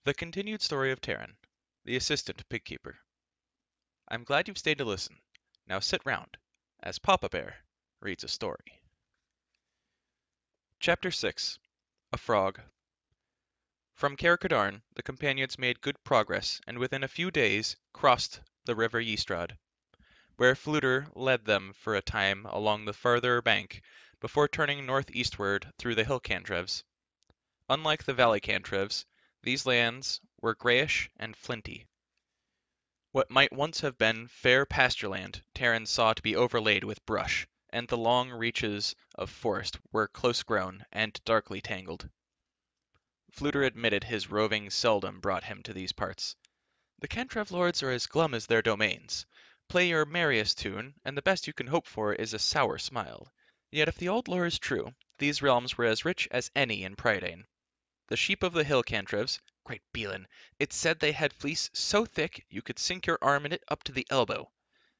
The continued story of Taran, the assistant pigkeeper. I'm glad you've stayed to listen. Now sit round, as Papa Bear reads a story. Chapter 6. A Frog. From Caircadarn, the companions made good progress, and within a few days crossed the river Yestrad, where Fluter led them for a time along the farther bank, before turning northeastward through the hill cantrevs. Unlike the valley cantrevs, these lands were greyish and flinty. What might once have been fair pasture land, Taran saw to be overlaid with brush, and the long reaches of forest were close grown and darkly tangled. Fluter admitted his roving seldom brought him to these parts. The Cantrev lords are as glum as their domains. Play your merriest tune, and the best you can hope for is a sour smile. Yet if the old lore is true, these realms were as rich as any in Prydain. The sheep of the hill cantrevs, great Belin, it's said they had fleece so thick you could sink your arm in it up to the elbow.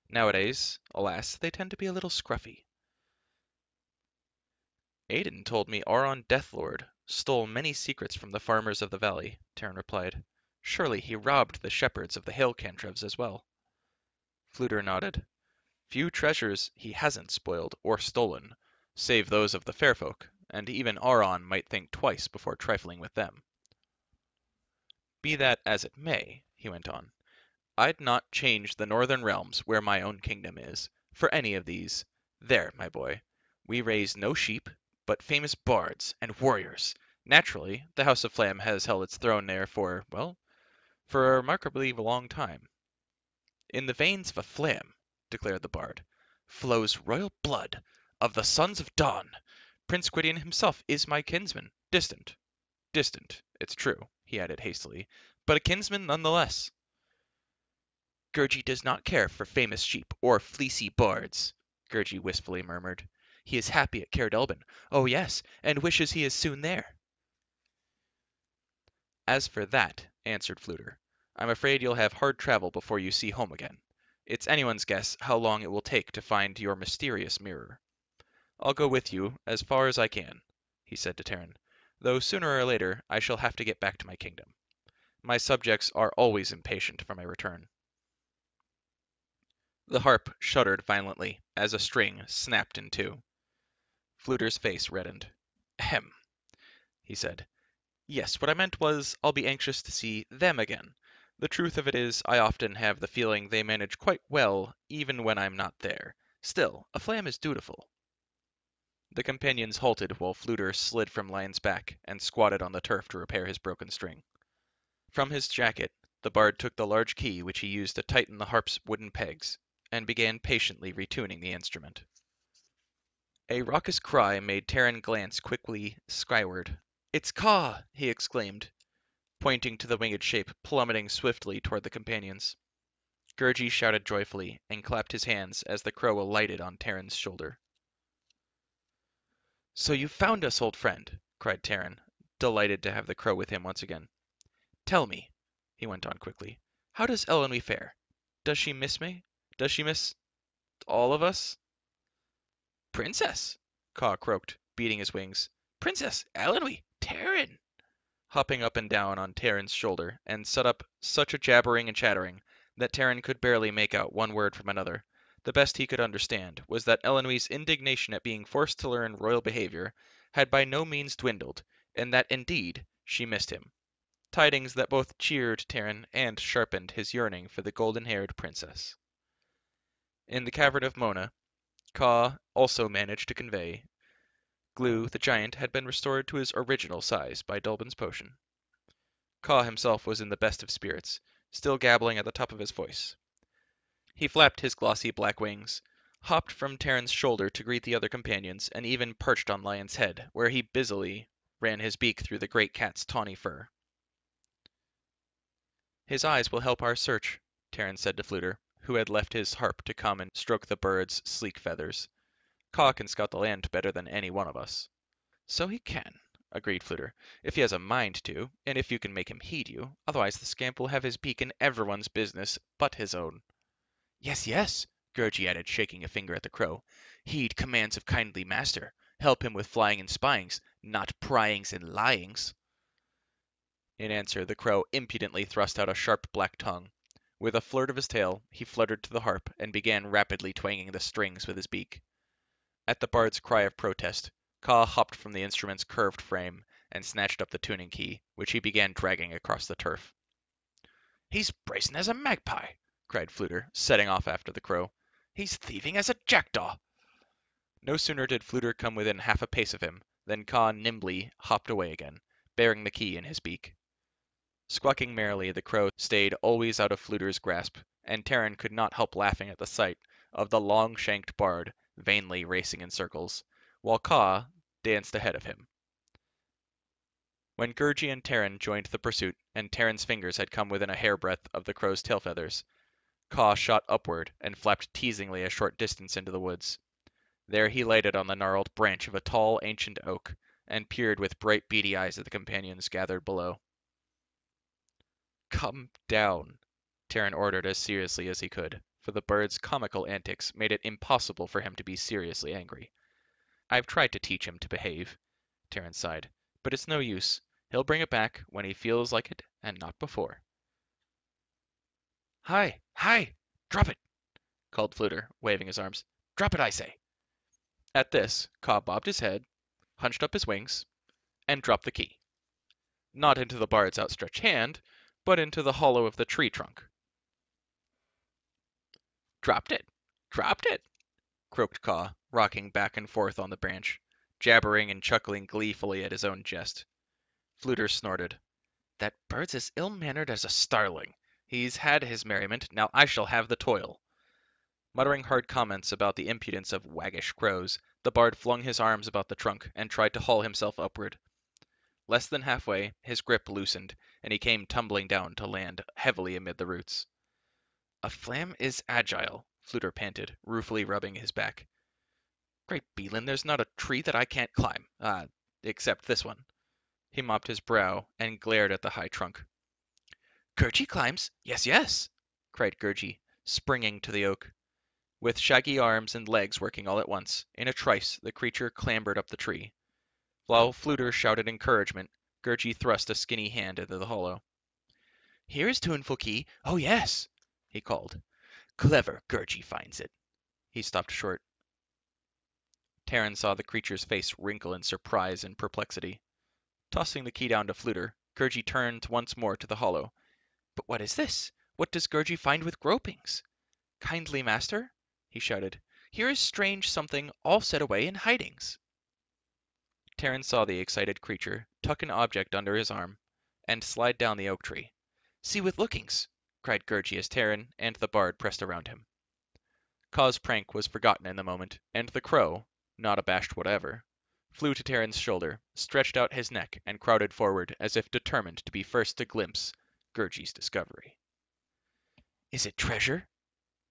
Nowadays, alas, they tend to be a little scruffy. Aidan told me Auron Deathlord stole many secrets from the farmers of the valley, Taran replied. Surely he robbed the shepherds of the hill cantrevs as well. Fluter nodded. Few treasures he hasn't spoiled or stolen, save those of the fair folk, and even Auron might think twice before trifling with them. Be that as it may, he went on, I'd not change the northern realms where my own kingdom is, for any of these. There, my boy, we raise no sheep, but famous bards and warriors. Naturally, the House of Flam has held its throne there for a remarkably long time. In the veins of a Flam, declared the bard, flows royal blood of the sons of Dawn. Prince Gwydion himself is my kinsman, distant, it's true, he added hastily, but a kinsman none the less. Gurgi does not care for famous sheep or fleecy bards, Gurgi wistfully murmured. He is happy at Cairdelban. Oh yes, and wishes he is soon there. As for that, answered Fluter, I'm afraid you'll have hard travel before you see home again. It's anyone's guess how long it will take to find your mysterious mirror. I'll go with you as far as I can, he said to Taran, though sooner or later I shall have to get back to my kingdom. My subjects are always impatient for my return. The harp shuddered violently as a string snapped in two. Fluter's face reddened. Ahem, he said. Yes, what I meant was I'll be anxious to see them again. The truth of it is I often have the feeling they manage quite well even when I'm not there. Still, a flam is dutiful. The companions halted while Fluter slid from Lion's back and squatted on the turf to repair his broken string. From his jacket, the bard took the large key which he used to tighten the harp's wooden pegs, and began patiently retuning the instrument. A raucous cry made Taran glance quickly skyward. It's Ka! He exclaimed, pointing to the winged shape plummeting swiftly toward the companions. Gurgi shouted joyfully and clapped his hands as the crow alighted on Taran's shoulder. So you found us, old friend, cried Taran, delighted to have the crow with him once again. Tell me, he went on quickly, how does Elenwy fare? Does she miss me? Does she miss all of us? Princess, Ka croaked, beating his wings. Princess Elenwy, Taran! Hopping up and down on Taran's shoulder, and set up such a jabbering and chattering that Taran could barely make out one word from another. The best he could understand was that Elenwy's indignation at being forced to learn royal behavior had by no means dwindled, and that indeed she missed him. Tidings that both cheered Taran and sharpened his yearning for the golden-haired princess. In the cavern of Mona, Ka also managed to convey. Glue, the giant, had been restored to his original size by Dulbin's potion. Ka himself was in the best of spirits, still gabbling at the top of his voice. He flapped his glossy black wings, hopped from Taran's shoulder to greet the other companions, and even perched on Lion's head, where he busily ran his beak through the great cat's tawny fur. His eyes will help our search, Taran said to Fluter, who had left his harp to come and stroke the bird's sleek feathers. Ka can scout the land better than any one of us. So he can, agreed Fluter, if he has a mind to, and if you can make him heed you. Otherwise the scamp will have his beak in everyone's business but his own. Yes, yes, Gurgi added, shaking a finger at the crow. Heed commands of kindly master. Help him with flying and spyings, not pryings and lyings. In answer, the crow impudently thrust out a sharp black tongue. With a flirt of his tail, he fluttered to the harp and began rapidly twanging the strings with his beak. At the bard's cry of protest, Ka hopped from the instrument's curved frame and snatched up the tuning key, which he began dragging across the turf. "He's brazen as a magpie!" cried Fluter, setting off after the crow. "He's thieving as a jackdaw!" No sooner did Fluter come within half a pace of him than Ka nimbly hopped away again, bearing the key in his beak. Squawking merrily, the crow stayed always out of Fluter's grasp, and Taran could not help laughing at the sight of the long-shanked bard vainly racing in circles, while Ka danced ahead of him. When Gurgi and Taran joined the pursuit, and Taran's fingers had come within a hairbreadth of the crow's tail feathers, Ka shot upward and flapped teasingly a short distance into the woods. There he lighted on the gnarled branch of a tall, ancient oak, and peered with bright, beady eyes at the companions gathered below. "Come down," Taran ordered as seriously as he could, for the bird's comical antics made it impossible for him to be seriously angry. "I've tried to teach him to behave," Taran sighed, "but it's no use. He'll bring it back when he feels like it, and not before." "Hi! Hi! Drop it!" called Fluter, waving his arms. "Drop it, I say!" At this, Ka bobbed his head, hunched up his wings, and dropped the key. Not into the bard's outstretched hand, but into the hollow of the tree trunk. "Dropped it! Dropped it!" croaked Ka, rocking back and forth on the branch, jabbering and chuckling gleefully at his own jest. Fluter snorted. "That bird's as ill-mannered as a starling. He's had his merriment, now I shall have the toil." Muttering hard comments about the impudence of waggish crows, the bard flung his arms about the trunk and tried to haul himself upward. Less than halfway, his grip loosened, and he came tumbling down to land heavily amid the roots. "A flam is agile," Fluter panted, ruefully rubbing his back. "Great Beelin, there's not a tree that I can't climb. Except this one." He mopped his brow and glared at the high trunk. "Gurgi climbs? Yes, yes!" cried Gurgi, springing to the oak. With shaggy arms and legs working all at once, in a trice the creature clambered up the tree. While Fluter shouted encouragement, Gurgi thrust a skinny hand into the hollow. "Here is tuneful key. Oh, yes!" he called. "Clever Gurgi finds it." He stopped short. Taran saw the creature's face wrinkle in surprise and perplexity. Tossing the key down to Fluter, Gurgi turned once more to the hollow. "But what is this? What does Gurgi find with gropings?" "Kindly master," he shouted, "here is strange something all set away in hidings." Taran saw the excited creature tuck an object under his arm and slide down the oak tree. "See with lookings!" cried Gurgi as Taran and the bard pressed around him. Ka's prank was forgotten in the moment, and the crow, not abashed whatever, flew to Taran's shoulder, stretched out his neck, and crowded forward as if determined to be first to glimpse Gurgi's discovery. "Is it treasure?"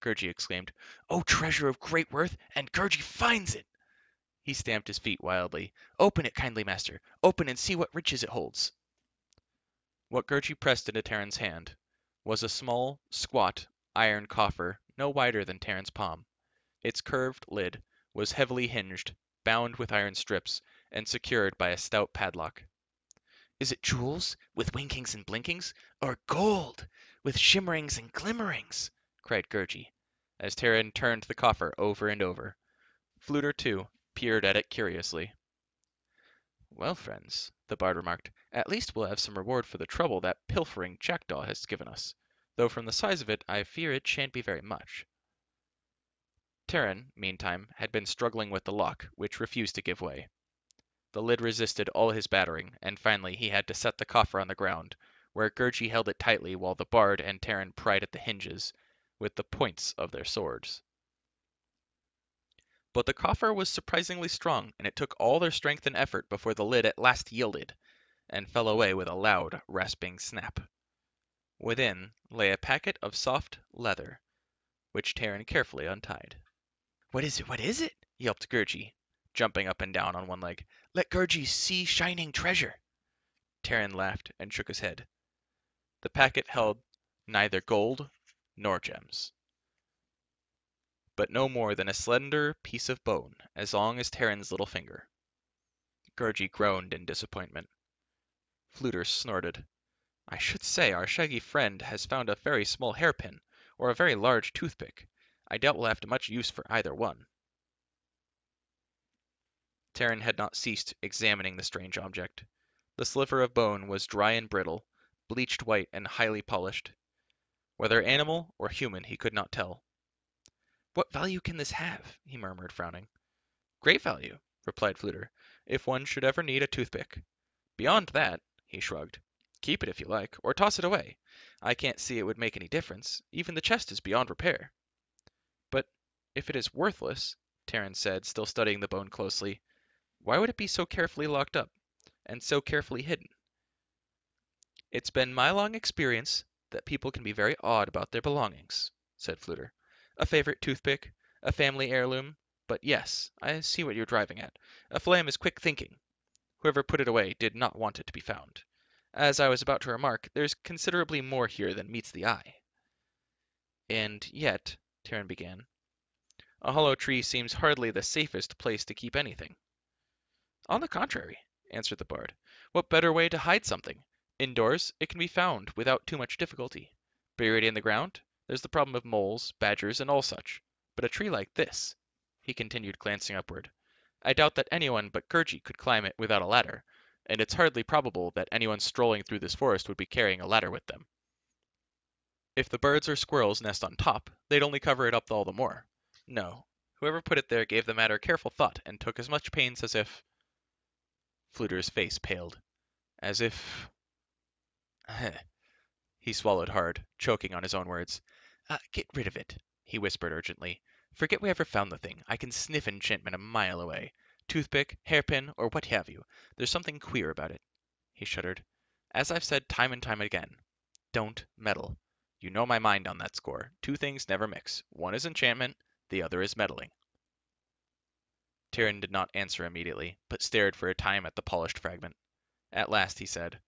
Gurgi exclaimed. "Oh, treasure of great worth, and Gurgi finds it!" He stamped his feet wildly. "Open it, kindly master. Open and see what riches it holds." What Gurgi pressed into Taran's hand was a small, squat, iron coffer no wider than Taran's palm. Its curved lid was heavily hinged, bound with iron strips, and secured by a stout padlock. "Is it jewels, with winkings and blinkings, or gold, with shimmerings and glimmerings?" cried Gurgi, as Taran turned the coffer over and over. Fluter, too, peered at it curiously. "Well, friends," the bard remarked, "at least we'll have some reward for the trouble that pilfering jackdaw has given us, though from the size of it I fear it shan't be very much." Taran, meantime, had been struggling with the lock, which refused to give way. The lid resisted all his battering, and finally he had to set the coffer on the ground, where Gurgi held it tightly while the bard and Taran pried at the hinges with the points of their swords. But the coffer was surprisingly strong, and it took all their strength and effort before the lid at last yielded, and fell away with a loud, rasping snap. Within lay a packet of soft leather, which Taran carefully untied. "What is it? What is it?" yelped Gurgi, jumping up and down on one leg. "Let Gurgi see shining treasure." Taran laughed and shook his head. The packet held neither gold nor gems, but no more than a slender piece of bone as long as Taran's little finger. Gurgi groaned in disappointment. Fluter snorted. I should say our shaggy friend has found a very small hairpin, or a very large toothpick. I doubt we'll have much use for either one. Taran had not ceased examining the strange object. The sliver of bone was dry and brittle, bleached white and highly polished. Whether animal or human he could not tell. What value can this have? He murmured, frowning. Great value, replied Fluter, if one should ever need a toothpick. Beyond that, he shrugged. Keep it if you like, or toss it away. I can't see it would make any difference. Even the chest is beyond repair. But if it is worthless, Taran said, still studying the bone closely, why would it be so carefully locked up, and so carefully hidden? It's been my long experience that people can be very odd about their belongings, said Fluter. A favorite toothpick, a family heirloom, but yes, I see what you're driving at. A flam is quick thinking. Whoever put it away did not want it to be found. As I was about to remark, there's considerably more here than meets the eye. And yet, Taran began, a hollow tree seems hardly the safest place to keep anything. On the contrary, answered the bard, what better way to hide something? Indoors, it can be found without too much difficulty. Buried in the ground, there's the problem of moles, badgers, and all such. But a tree like this, he continued, glancing upward, I doubt that anyone but Gurgi could climb it without a ladder, and it's hardly probable that anyone strolling through this forest would be carrying a ladder with them. If the birds or squirrels nest on top, they'd only cover it up all the more. No, whoever put it there gave the matter careful thought and took as much pains as if... Fluter's face paled. As if... He swallowed hard, choking on his own words. Get rid of it, he whispered urgently. Forget we ever found the thing. I can sniff enchantment a mile away. Toothpick, hairpin, or what have you. There's something queer about it. He shuddered. As I've said time and time again, don't meddle. You know my mind on that score. Two things never mix. One is enchantment, the other is meddling. Taran did not answer immediately, but stared for a time at the polished fragment. At last he said,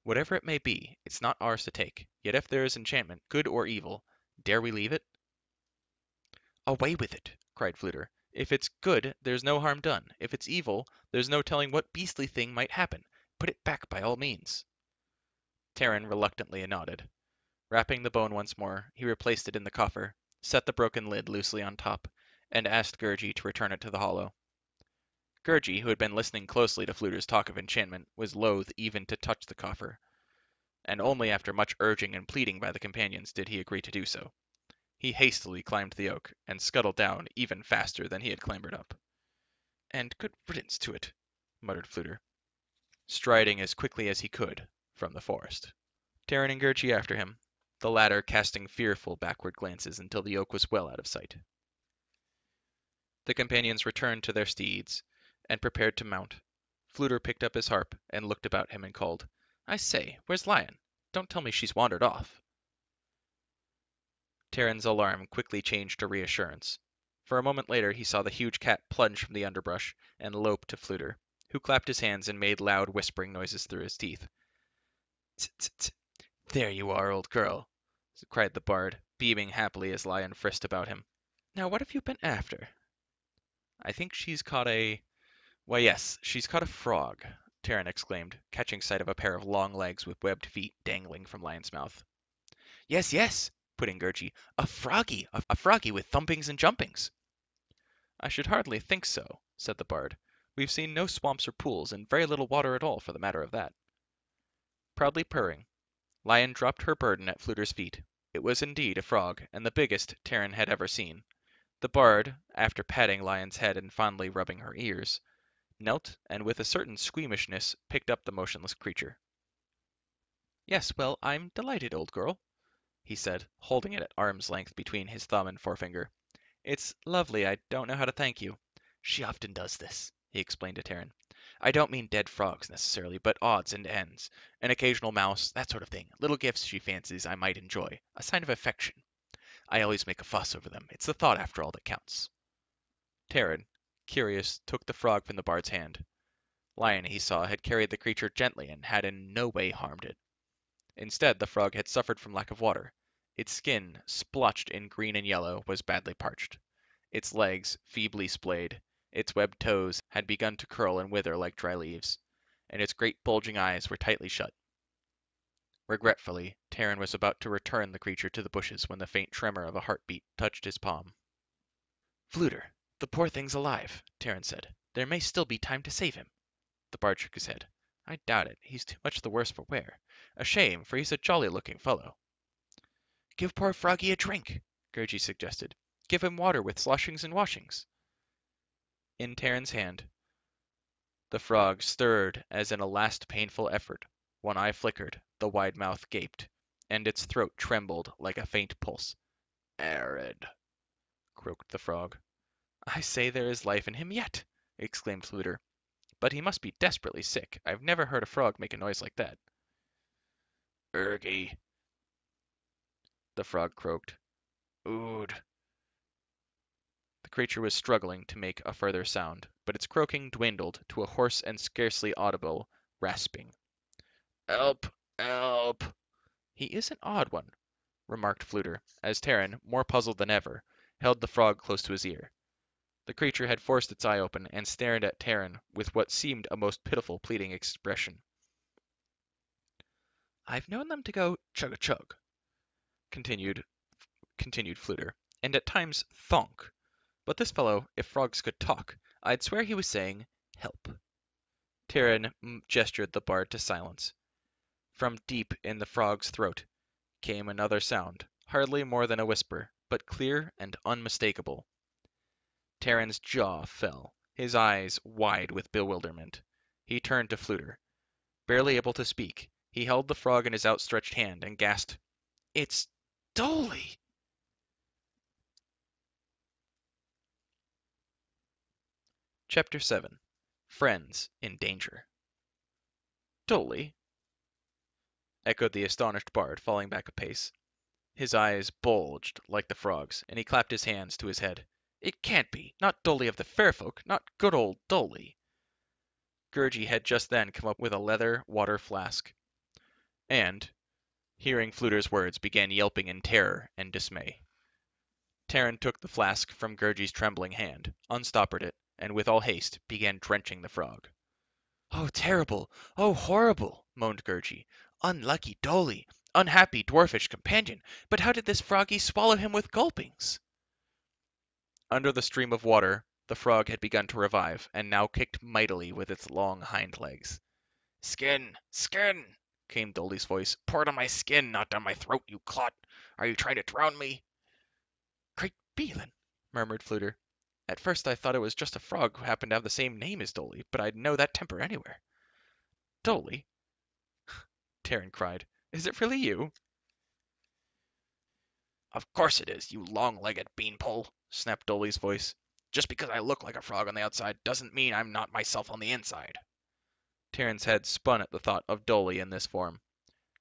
Whatever it may be, it's not ours to take. Yet if there is enchantment, good or evil, dare we leave it? Away with it, cried Fluter. If it's good, there's no harm done. If it's evil, there's no telling what beastly thing might happen. Put it back by all means. Taran reluctantly nodded. Wrapping the bone once more, he replaced it in the coffer, set the broken lid loosely on top, and asked Gurgi to return it to the hollow. Gurgi, who had been listening closely to Fluter's talk of enchantment, was loath even to touch the coffer, and only after much urging and pleading by the companions did he agree to do so. He hastily climbed the oak, and scuttled down even faster than he had clambered up. And good riddance to it, muttered Fluter, striding as quickly as he could from the forest. Taran and Gurgi after him, the latter casting fearful backward glances until the oak was well out of sight. The companions returned to their steeds, and prepared to mount. Fluter picked up his harp, and looked about him, and called, I say, where's Lion? Don't tell me she's wandered off. Taran's alarm quickly changed to reassurance. For a moment later he saw the huge cat plunge from the underbrush, and lope to Fluter, who clapped his hands and made loud whispering noises through his teeth. Tsk, tsk, tsk. There you are, old girl, cried the bard, beaming happily as Lion frisked about him. Now what have you been after? I think she's caught a... Why, yes, she's caught a frog, Taran exclaimed, catching sight of a pair of long legs with webbed feet dangling from Lion's mouth. Yes, yes, put in Gurgi, a froggy with thumpings and jumpings. I should hardly think so, said the bard. We've seen no swamps or pools, and very little water at all, for the matter of that. Proudly purring, Lion dropped her burden at Fluter's feet. It was indeed a frog, and the biggest Taran had ever seen. The bard, after patting Lion's head and fondly rubbing her ears, knelt, and with a certain squeamishness picked up the motionless creature. Yes, well, I'm delighted, old girl, he said, holding it at arm's length between his thumb and forefinger. It's lovely, I don't know how to thank you. She often does this, he explained to Taran. I don't mean dead frogs necessarily, but odds and ends. An occasional mouse, that sort of thing. Little gifts she fancies I might enjoy. A sign of affection. I always make a fuss over them. It's the thought, after all, that counts. Taran, curious, took the frog from the bard's hand. Lion, he saw, had carried the creature gently and had in no way harmed it. Instead, the frog had suffered from lack of water. Its skin, splotched in green and yellow, was badly parched. Its legs, feebly splayed, its webbed toes had begun to curl and wither like dry leaves, and its great bulging eyes were tightly shut. Regretfully, Taran was about to return the creature to the bushes when the faint tremor of a heartbeat touched his palm. Fluter, the poor thing's alive, Taran said. There may still be time to save him. The bard shook his head. I doubt it. He's too much the worse for wear. A shame, for he's a jolly-looking fellow. Give poor Froggy a drink, Gergie suggested. Give him water with sloshings and washings. In Taran's hand, the frog stirred as in a last painful effort. One eye flickered, the wide mouth gaped, and its throat trembled like a faint pulse. Arid, croaked the frog. I say there is life in him yet, exclaimed Fluter. But he must be desperately sick. I've never heard a frog make a noise like that. Urgy, the frog croaked. Ood. The creature was struggling to make a further sound, but its croaking dwindled to a hoarse and scarcely audible rasping. Help! Help! He is an odd one, remarked Fluter, as Taran, more puzzled than ever, held the frog close to his ear. The creature had forced its eye open and stared at Taran with what seemed a most pitiful, pleading expression. I've known them to go chug-a-chug, continued Fluter, and at times thonk. But this fellow, if frogs could talk, I'd swear he was saying, help. Taran gestured the bard to silence. From deep in the frog's throat came another sound, hardly more than a whisper, but clear and unmistakable. Taran's jaw fell, his eyes wide with bewilderment. He turned to Fluter. Barely able to speak, he held the frog in his outstretched hand and gasped, It's Dolly! Chapter 7 Friends in Danger Dolly, echoed the astonished bard, falling back a pace. His eyes bulged like the frog's, and he clapped his hands to his head. It can't be! Not Dolly of the fair folk! Not good old Dolly! Gergie had just then come up with a leather water flask, and, hearing Fluter's words, began yelping in terror and dismay. Taran took the flask from Gergie's trembling hand, unstoppered it, and with all haste began drenching the frog. Oh, terrible! Oh, horrible! Moaned Gergie. Unlucky Dolly! Unhappy dwarfish companion! But how did this froggy swallow him with gulpings? Under the stream of water, the frog had begun to revive, and now kicked mightily with its long hind legs. Skin! Skin! Came Dolly's voice. Pour it on my skin, not down my throat, you clot! Are you trying to drown me? Great Beelin! Murmured Fluter. At first I thought it was just a frog who happened to have the same name as Dolly, but I'd know that temper anywhere. Dolly? Taran cried. Is it really you? Of course it is, you long-legged beanpole, snapped Dolly's voice. Just because I look like a frog on the outside doesn't mean I'm not myself on the inside. Taran's head spun at the thought of Dolly in this form.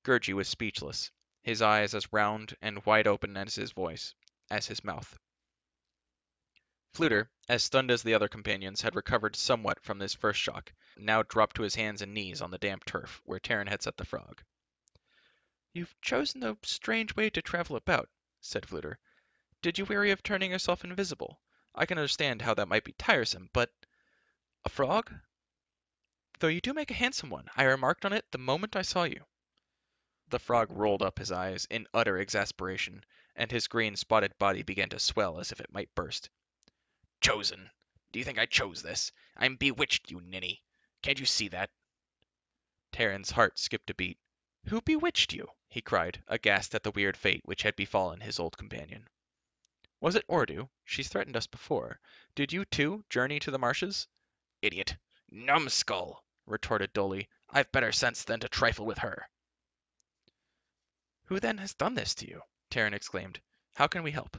Gergie was speechless, his eyes as round and wide open as his mouth. Fluter, as stunned as the other companions, had recovered somewhat from this first shock, now dropped to his hands and knees on the damp turf where Taran had set the frog. You've chosen a strange way to travel about, said Fluter. Did you weary of turning yourself invisible? I can understand how that might be tiresome, but a frog? Though you do make a handsome one. I remarked on it the moment I saw you. The frog rolled up his eyes in utter exasperation, and his green spotted body began to swell as if it might burst. Chosen! Do you think I chose this? I'm bewitched, you ninny! Can't you see that? Taran's heart skipped a beat. Who bewitched you? He cried, aghast at the weird fate which had befallen his old companion. Was it Ordu? She's threatened us before. Did you, too, journey to the marshes? Idiot! Numbskull! Retorted Dolly. I've better sense than to trifle with her. Who then has done this to you? Taran exclaimed. How can we help?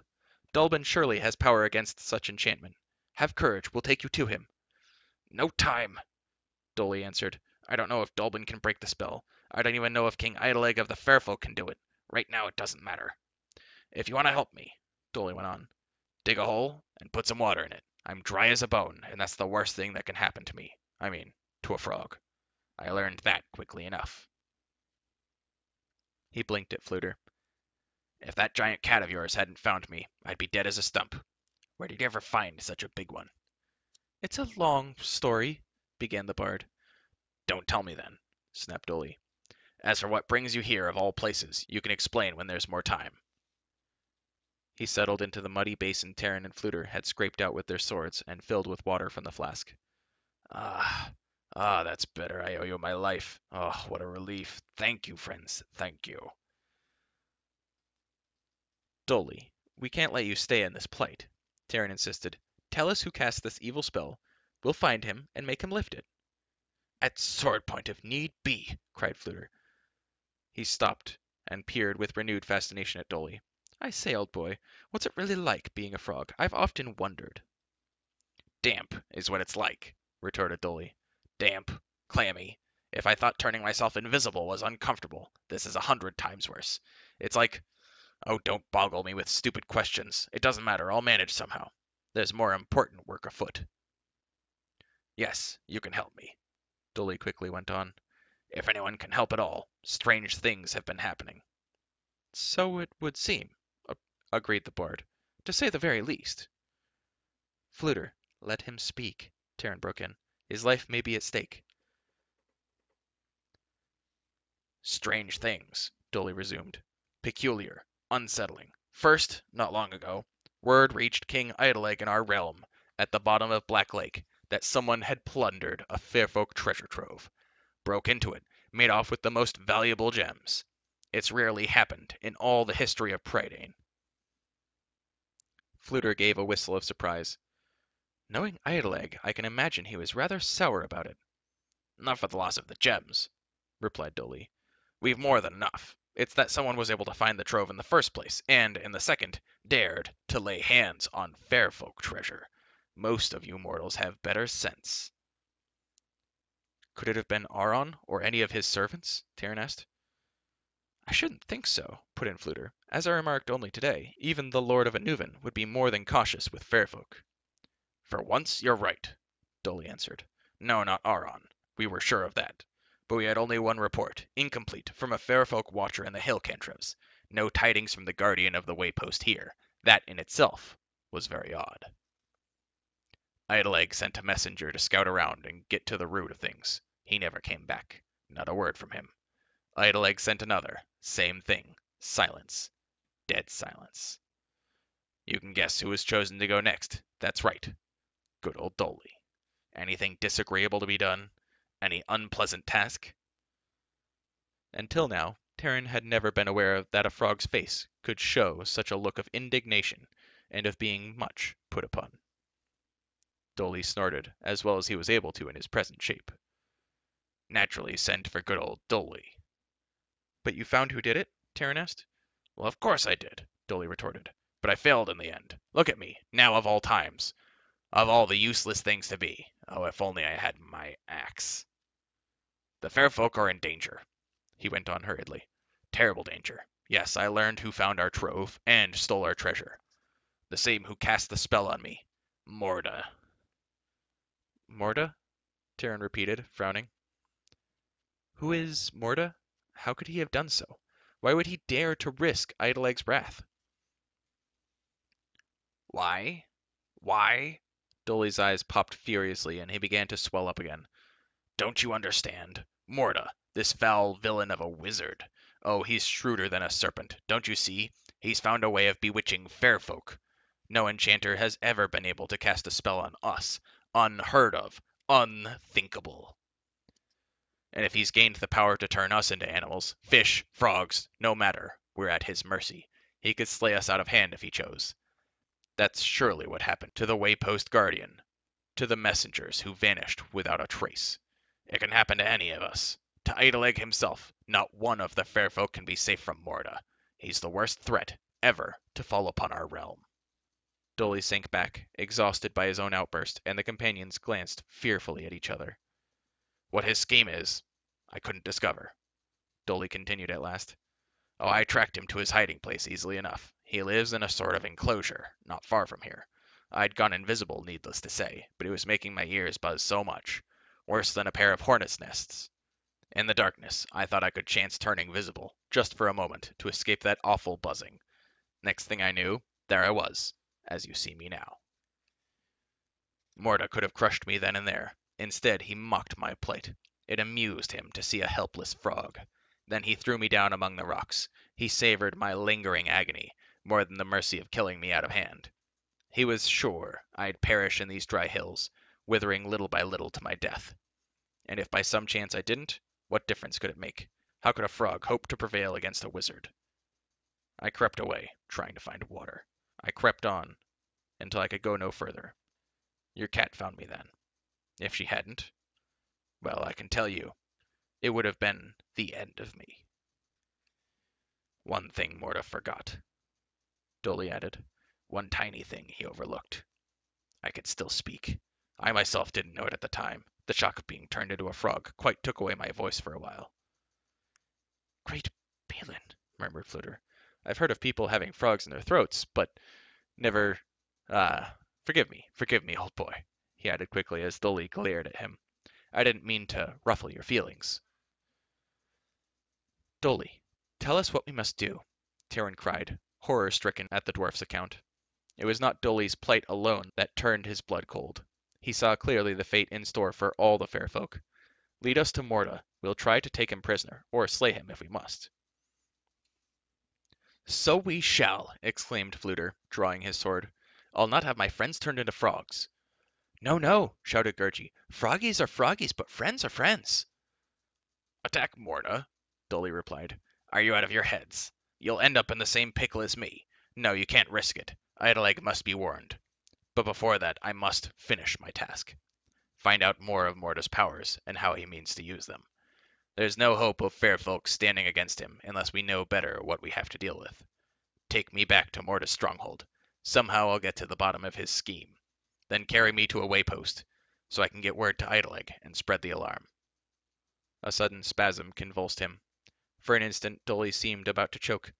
Dulbin surely has power against such enchantment. Have courage, we'll take you to him. No time, Dolly answered. I don't know if Dulbin can break the spell. I don't even know if King Eyeleg of the Fairfolk can do it. Right now it doesn't matter. If you want to help me, Dolly went on, dig a hole and put some water in it. I'm dry as a bone, and that's the worst thing that can happen to me. I mean, to a frog. I learned that quickly enough. He blinked at Fluter. If that giant cat of yours hadn't found me, I'd be dead as a stump. Where did you ever find such a big one? It's a long story, began the bard. Don't tell me then, snapped Dolly. As for what brings you here of all places, you can explain when there's more time. He settled into the muddy basin Taran and Fluter had scraped out with their swords and filled with water from the flask. Ah, that's better. I owe you my life. Oh, what a relief. Thank you, friends. Thank you. Dully, we can't let you stay in this plight, Taran insisted. Tell us who cast this evil spell. We'll find him and make him lift it. At sword point if need be, cried Fluter. He stopped and peered with renewed fascination at Dolly. I say, old boy, what's it really like being a frog? I've often wondered. Damp is what it's like, retorted Dolly. Damp, clammy. If I thought turning myself invisible was uncomfortable, this is 100 times worse. It's like, oh, don't boggle me with stupid questions. It doesn't matter, I'll manage somehow. There's more important work afoot. Yes, you can help me, Dolly quickly went on. If anyone can help at all, strange things have been happening. So it would seem, agreed the bard, to say the very least. Fluter, let him speak, Taran broke in. His life may be at stake. Strange things, Dolly resumed. Peculiar, unsettling. First, not long ago, word reached King Idleleg in our realm, at the bottom of Black Lake, that someone had plundered a Fairfolk treasure trove, broke into it, made off with the most valuable gems. It's rarely happened in all the history of Prydain. Fluter gave a whistle of surprise. Knowing Idleleg, I can imagine he was rather sour about it. Not for the loss of the gems, replied Dolly. We've more than enough. It's that someone was able to find the trove in the first place, and, in the second, dared to lay hands on Fairfolk treasure. Most of you mortals have better sense. Could it have been Aron, or any of his servants? Taran asked. I shouldn't think so, put in Fluter. As I remarked only today, even the Lord of Anuvan would be more than cautious with Fairfolk. For once, you're right, Dolly answered. No, not Aron. We were sure of that. But we had only one report, incomplete, from a Fairfolk watcher in the hill cantrevs. No tidings from the guardian of the waypost here. That in itself was very odd. Idleleg sent a messenger to scout around and get to the root of things. He never came back. Not a word from him. Idleleg sent another. Same thing. Silence. Dead silence. You can guess who was chosen to go next. That's right. Good old Dolly. Anything disagreeable to be done? Any unpleasant task? Until now, Taran had never been aware that a frog's face could show such a look of indignation and of being much put upon. Dolly snorted, as well as he was able to in his present shape. Naturally sent for good old Dolly. But you found who did it? Taran asked. Well, of course I did, Dolly retorted. But I failed in the end. Look at me, now of all times. Of all the useless things to be. Oh, if only I had my axe. The fair folk are in danger, he went on hurriedly. Terrible danger. Yes, I learned who found our trove and stole our treasure. The same who cast the spell on me. Morda. Morda? Taran repeated, frowning. Who is Morda? How could he have done so? Why would he dare to risk Idleleg's wrath? Why? Why? Dolly's eyes popped furiously, and he began to swell up again. Don't you understand? Morda, this foul villain of a wizard. Oh, he's shrewder than a serpent. Don't you see? He's found a way of bewitching fair folk. No enchanter has ever been able to cast a spell on us. Unheard of. Unthinkable. And if he's gained the power to turn us into animals, fish, frogs, no matter, we're at his mercy. He could slay us out of hand if he chose. That's surely what happened to the waypost guardian, to the messengers who vanished without a trace. It can happen to any of us. To Idleleg himself, not one of the fair folk can be safe from Morda. He's the worst threat ever to fall upon our realm. Dolly sank back, exhausted by his own outburst, and the companions glanced fearfully at each other. What his scheme is, I couldn't discover, Dolly continued at last. Oh, I tracked him to his hiding place easily enough. He lives in a sort of enclosure, not far from here. I'd gone invisible, needless to say, but it was making my ears buzz so much. Worse than a pair of hornets' nests. In the darkness, I thought I could chance turning visible, just for a moment, to escape that awful buzzing. Next thing I knew, there I was, as you see me now. Morda could have crushed me then and there. Instead, he mocked my plight. It amused him to see a helpless frog. Then he threw me down among the rocks. He savored my lingering agony more than the mercy of killing me out of hand. He was sure I'd perish in these dry hills, withering little by little to my death. And if by some chance I didn't, what difference could it make? How could a frog hope to prevail against a wizard? I crept away, trying to find water. I crept on until I could go no further. Your cat found me then. If she hadn't, well, I can tell you, it would have been the end of me. One thing Morta forgot, Dolly added. One tiny thing he overlooked. I could still speak. I myself didn't know it at the time. The shock of being turned into a frog quite took away my voice for a while. Great Balin, murmured Fluter. I've heard of people having frogs in their throats, but never... forgive me, old boy, he added quickly as Dolly glared at him. I didn't mean to ruffle your feelings. Dolly, tell us what we must do, Taran cried, horror-stricken at the dwarf's account. It was not Dolly's plight alone that turned his blood cold. He saw clearly the fate in store for all the fair folk. Lead us to Morta. We'll try to take him prisoner, or slay him if we must. So we shall, exclaimed Fluter, drawing his sword. I'll not have my friends turned into frogs. No, no, shouted Gergie. Froggies are froggies, but friends are friends. Attack Morta, Dolly replied. Are you out of your heads? You'll end up in the same pickle as me. No, you can't risk it. Idleegg must be warned. But before that, I must finish my task. Find out more of Morta's powers, and how he means to use them. There's no hope of fair folk standing against him unless we know better what we have to deal with. Take me back to Morta's stronghold. Somehow I'll get to the bottom of his scheme. Then carry me to a waypost, so I can get word to Idleegg and spread the alarm. A sudden spasm convulsed him. For an instant, Dolly seemed about to choke.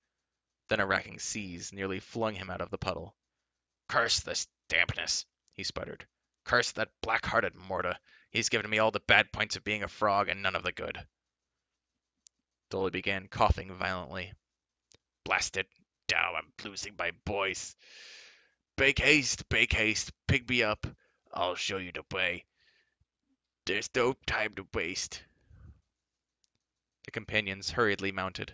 Then a racking seize nearly flung him out of the puddle. Curse this dampness, he sputtered. Curse that black-hearted Morta. He's given me all the bad points of being a frog and none of the good. Dolly began coughing violently. Blast it. Now I'm losing my voice. Bake haste, pick me up. I'll show you the way. There's no time to waste. The companions hurriedly mounted.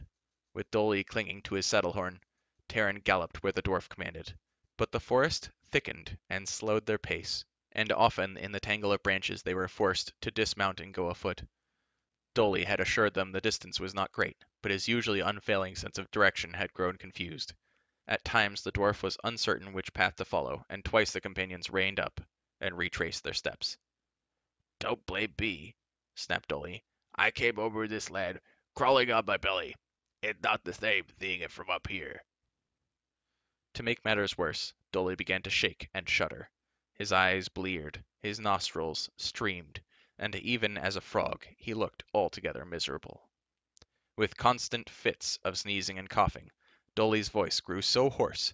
With Dolly clinging to his saddle-horn, Taran galloped where the dwarf commanded. But the forest thickened and slowed their pace, and often in the tangle of branches they were forced to dismount and go afoot. Dolly had assured them the distance was not great, but his usually unfailing sense of direction had grown confused. At times the dwarf was uncertain which path to follow, and twice the companions reined up and retraced their steps. Don't blame me, snapped Dolly. I came over this land crawling on my belly. It's not the same seeing it from up here. To make matters worse, Dolly began to shake and shudder. His eyes bleared, his nostrils streamed, and even as a frog he looked altogether miserable. With constant fits of sneezing and coughing, Dolly's voice grew so hoarse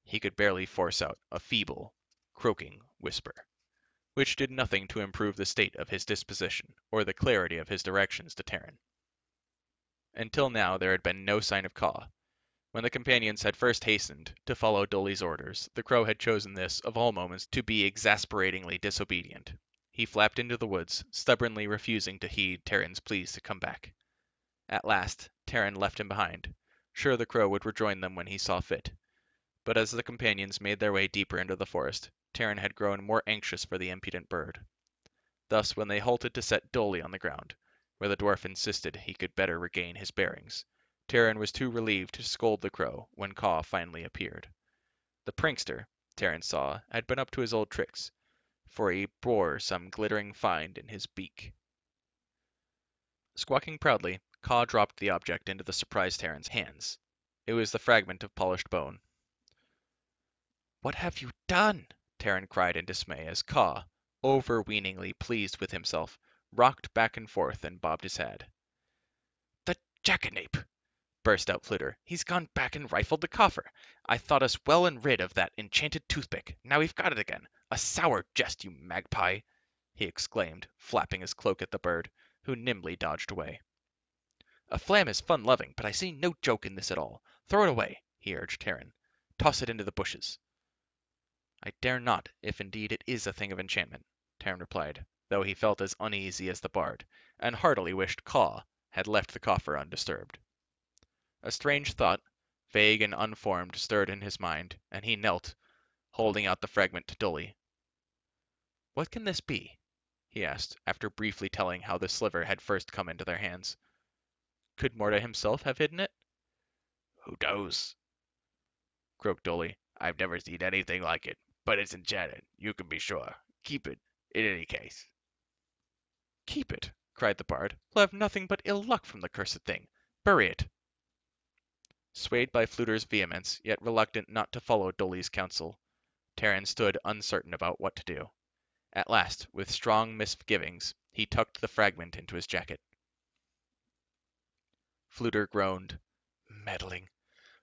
he could barely force out a feeble, croaking whisper, which did nothing to improve the state of his disposition or the clarity of his directions to Taran. Until now there had been no sign of Kaw. When the companions had first hastened to follow Dolly's orders, the crow had chosen this, of all moments, to be exasperatingly disobedient. He flapped into the woods, stubbornly refusing to heed Taran's pleas to come back. At last, Taran left him behind, sure the crow would rejoin them when he saw fit. But as the companions made their way deeper into the forest, Taran had grown more anxious for the impudent bird. Thus, when they halted to set Dolly on the ground, where the dwarf insisted he could better regain his bearings, Taran was too relieved to scold the crow when Kaw finally appeared. The prankster, Taran saw, had been up to his old tricks, for he bore some glittering find in his beak. Squawking proudly, Kaw dropped the object into the surprised Taran's hands. It was the fragment of polished bone. What have you done? Taran cried in dismay as Kaw, overweeningly pleased with himself, rocked back and forth and bobbed his head. The jackanape! Burst out Flitter. He's gone back and rifled the coffer. I thought us well and rid of that enchanted toothpick. Now we've got it again. A sour jest, you magpie! He exclaimed, flapping his cloak at the bird, who nimbly dodged away. A flam is fun-loving, but I see no joke in this at all. Throw it away, he urged Taran. Toss it into the bushes. I dare not, if indeed it is a thing of enchantment, Taran replied, though he felt as uneasy as the bard, and heartily wished Kaw had left the coffer undisturbed. A strange thought, vague and unformed, stirred in his mind, and he knelt, holding out the fragment to Dully. "What can this be?" he asked, after briefly telling how the sliver had first come into their hands. Could Morda himself have hidden it? "Who knows?" croaked Dolly. "I've never seen anything like it, but it's enchanted, you can be sure. Keep it, in any case." "Keep it!" cried the bard. "We'll have nothing but ill luck from the cursed thing. Bury it!" Swayed by Fluter's vehemence, yet reluctant not to follow Dolly's counsel, Taran stood uncertain about what to do. At last, with strong misgivings, he tucked the fragment into his jacket. Fluter groaned. "Meddling.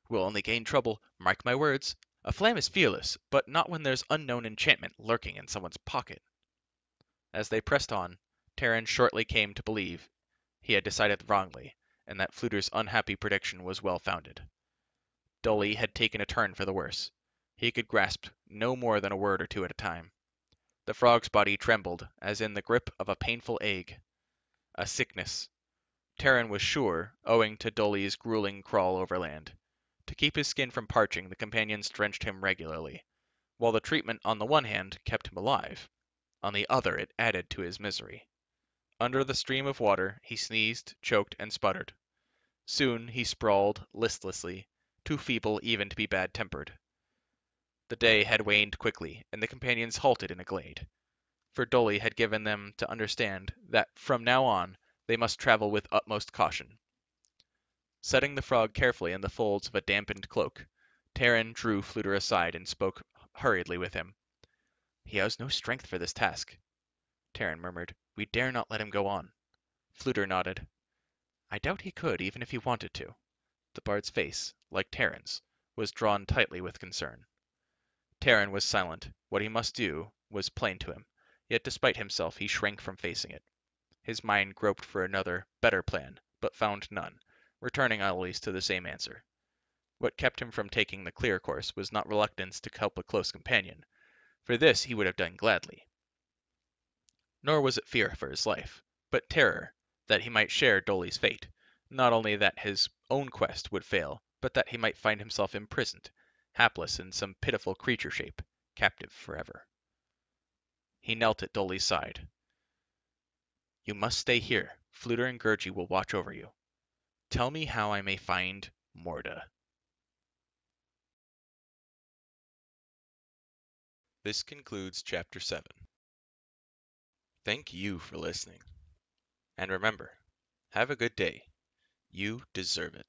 We'll only gain trouble, mark my words. A flam is fearless, but not when there's unknown enchantment lurking in someone's pocket." As they pressed on, Taran shortly came to believe he had decided wrongly, and that Fluter's unhappy prediction was well founded. Dolly had taken a turn for the worse. He could grasp no more than a word or two at a time. The frog's body trembled, as in the grip of a painful ague. A sickness, Taran was sure, owing to Dolly's grueling crawl overland. To keep his skin from parching, the companions drenched him regularly, while the treatment on the one hand kept him alive, on the other it added to his misery. Under the stream of water he sneezed, choked, and sputtered. Soon he sprawled listlessly, too feeble even to be bad-tempered. The day had waned quickly, and the companions halted in a glade, for Dolly had given them to understand that from now on they must travel with utmost caution. Setting the frog carefully in the folds of a dampened cloak, Taran drew Fluter aside and spoke hurriedly with him. "He has no strength for this task," Taran murmured. "We dare not let him go on." Fluter nodded. "I doubt he could, even if he wanted to." The bard's face, like Taran's, was drawn tightly with concern. Taran was silent. What he must do was plain to him, yet despite himself he shrank from facing it. His mind groped for another, better plan, but found none, returning always to the same answer. What kept him from taking the clear course was not reluctance to help a close companion, for this he would have done gladly. Nor was it fear for his life, but terror that he might share Dolly's fate, not only that his own quest would fail, but that he might find himself imprisoned, hapless in some pitiful creature shape, captive forever. He knelt at Dolly's side. "You must stay here. Fluter and Gurgi will watch over you. Tell me how I may find Morda." This concludes Chapter 7. Thank you for listening. And remember, have a good day. You deserve it.